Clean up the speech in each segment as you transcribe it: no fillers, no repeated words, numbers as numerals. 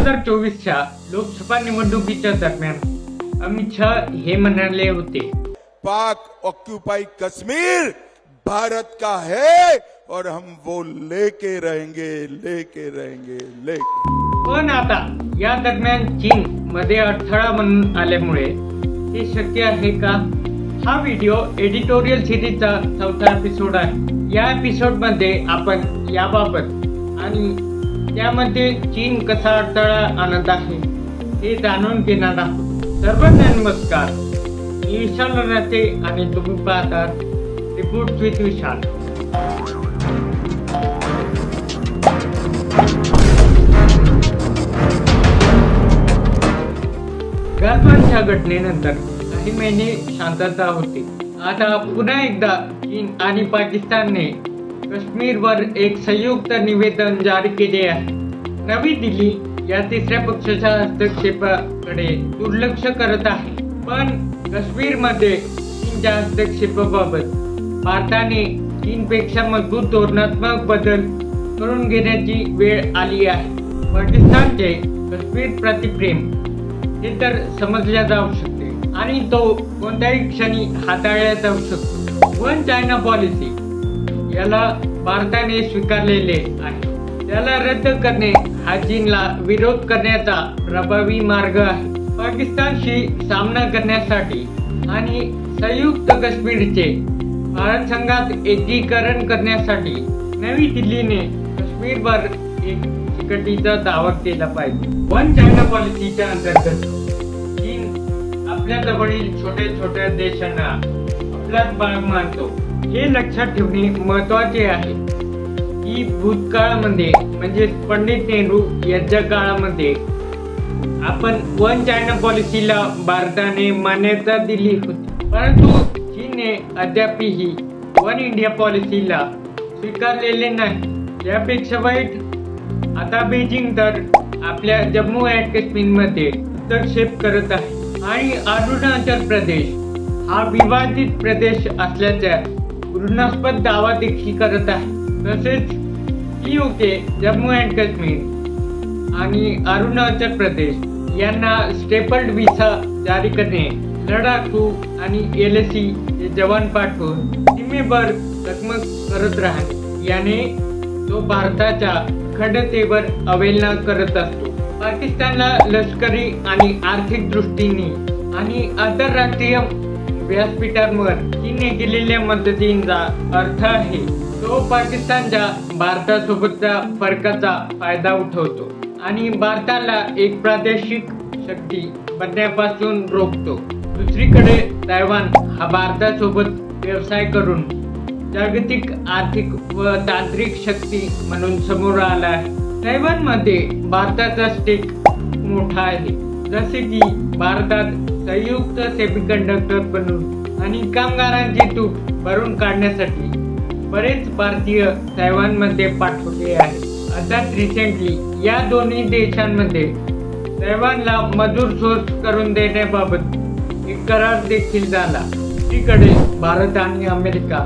2024च्या लोकसभा निवडणुकीच्या दरम्यान अमित शहा हे म्हणाले होते, पाक ऑक्युपाई कश्मीर भारत का है और हम वो लेके रहेंगे। पण आता या दरम्यान चीन मध्ये अडथळा म्हणून आल्यामुळे हे शक्य आहे का? हा व्हिडिओ एडिटोरियल सिरीजचा 4था एपिसोड आहे। या एपिसोड मध्ये आपण याबाबत आणि त्यामध्ये चीन कसा अडथळा आणत आहे हे जाणून घेणार आहोत। सर्वांना नमस्कार, मी विशाल राहते आणि तुम्ही पाहतात रिपोर्ट्स विथ विशाल। गालवानच्या घटनेनंतर काही महिने शांतता होती। आता पुन्हा एकदा चीन आणि पाकिस्तानने काश्मीरवर एक संयुक्त निवेदन जारी केले आहे। नवी दिल्ली या तिसऱ्या पक्षाच्या हस्तक्षेपाकडे दुर्लक्ष करत आहे, पण काश्मीरमध्ये चीनच्या हस्तक्षेपाबाबत भारताने चीनपेक्षा मजबूत धोरणात्मक बदल करून घेण्याची वेळ आली आहे। पाकिस्तानचे काश्मीर प्रतिप्रेम हे तर समजल्या जाऊ शकते आणि तो कोणत्याही क्षणी हाताळल्या जाऊ शकतो। वन चायना पॉलिसी याला भारताने स्वीकारलेले आहे। त्याला रद्द करणे हा चीनला विरोध करण्याचा प्रभावी मार्ग आहे। पाकिस्तानशी सामना करण्यासाठी आणि संयुक्त काश्मीरचे भारत संघात एकीकरण करण्यासाठी नवी दिल्लीने काश्मीरवर एक चिकटीचा दावा केला पाहिजे। वन चायना पॉलिसीच्या अंतर्गत चीन आपल्या जवळील छोट्या देशांना आपलाच भाग मानतो। हे लक्षात ठेवणे महत्त्वाचे आहे की भूतकाळामध्ये म्हणजे पंडित नेहरू यांच्या काळामध्ये आपण वन चायना पॉलिसीला भारताने मान्यता दिली होती, परंतु चीनने अद्यापही वन इंडिया पॉलिसीला स्वीकारलेले नाही। यापेक्षा वाईट आता बेजिंग तर आपल्या जम्मू अँड काश्मीरमध्ये हस्तक्षेप करत आहे आणि अरुणाचल प्रदेश हा विवादित प्रदेश असल्याचा घृणास्पद दावा देखील करत आहे। तसेच पीओके जम्मू अँड काश्मीर आणि अरुणाचल प्रदेश यांना स्टेपल्ड व्हिसा जारी करणे, लडाखू आणि LAC हे जवान पाठवून सीमेवर चकमक करत राहणे याने तो भारताच्या अखंडतेवर अवहेलना करत असतो। पाकिस्तानला लष्करी आणि आर्थिक दृष्टीने आणि आंतरराष्ट्रीय व्यासपीठांवर चीनने केलेल्या मदतीचा अर्थ आहे तो पाकिस्तानच्या भारतासोबतच्या फरकाचा फायदा उठवतो आणि भारताला एक प्रादेशिक शक्ती बनण्यापासून रोखतो। दुसरीकडे तैवान हा भारतासोबत व्यवसाय करून जागतिक आर्थिक व तांत्रिक शक्ती म्हणून समोर आला आहे। तैवानमध्ये भारताचा स्टेक मोठा आहे, जसे की भारतात संयुक्त सेमीकंडक्टर बनवून आणि कामगारांची तूट भरून काढण्यासाठी बरेच भारतीय तैवानमध्ये पाठवले आहेत। अर्थात रिसेंटली या दोन्ही देशांमध्ये तैवानला मजूर सोर्स करून देण्याबाबत एक करार देखील झाला। दुसरीकडे भारत आणि अमेरिका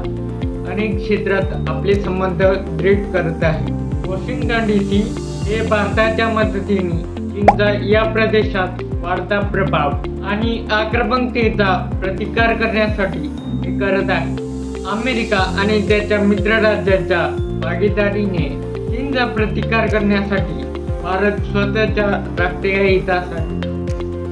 अनेक क्षेत्रात आपले संबंध दृढ करत आहे। वॉशिंग्टन DC हे भारताच्या मदतीने चीनचा या प्रदेशात वाढता प्रभाव आणि आक्रमकतेचा प्रतिकार करण्यासाठी हे करत आहे। अमेरिका आणि त्याच्या मित्र राज्यांच्या भागीदारीने चीनचा प्रतिकार करण्यासाठी भारत स्वतःच्या राष्ट्रीय हितासाठी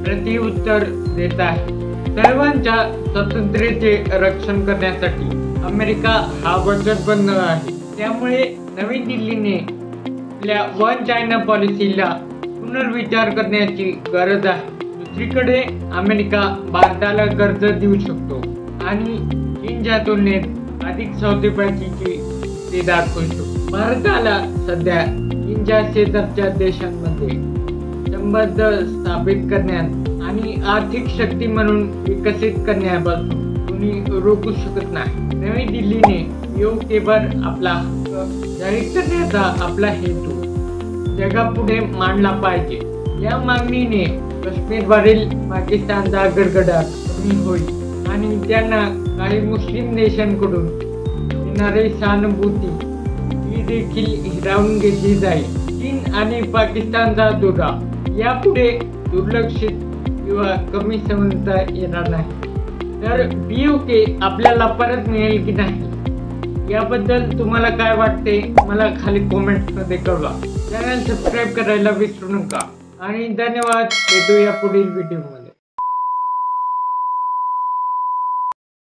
प्रत्युत्तर देत आहे। तैवानच्या स्वातंत्र्याचे रक्षण करण्यासाठी अमेरिका हा वचनबद्ध आहे। त्यामुळे नवी दिल्लीने आपल्या वन चायना पॉलिसीला पुनर्विचार करण्याची गरज आहे। दुसरीकडे अमेरिका भारताला कर्ज देऊ शकतो आणि चीनच्या तुलनेत अधिक सौदेबाजीची ते दाखवू शकतो। भारताला सध्या चीनच्या शेजारच्या देशांमध्ये संबंध स्थापित करण्यात आणि आर्थिक शक्ती म्हणून विकसित करण्यापासून कोणी रोखू शकत नाही। नवी दिल्लीने पीओकेवर आपला हक्क जाहीर करण्याचा आपला हेतू जगापुढे मांडला पाहिजे। या मागणीने काश्मीरवरील पाकिस्तानचा गडगडाट कमी होईल आणि त्यांना काही मुस्लिम देशांकडून मिळणारी सहानुभूती ही देखील हिरावून घेतली जाईल। चीन आणि पाकिस्तानचा दुरा यापुढे दुर्लक्षित किंवा कमी समजता येणार नाही। तर POK आपल्याला परत मिळेल की नाही याबद्दल तुम्हाला काय वाटते मला खाली कमेंट्समध्ये कळवा। चॅनल सबस्क्राईब करायला विसरू नका आणि धन्यवाद। भेटूया पुढील व्हिडिओ।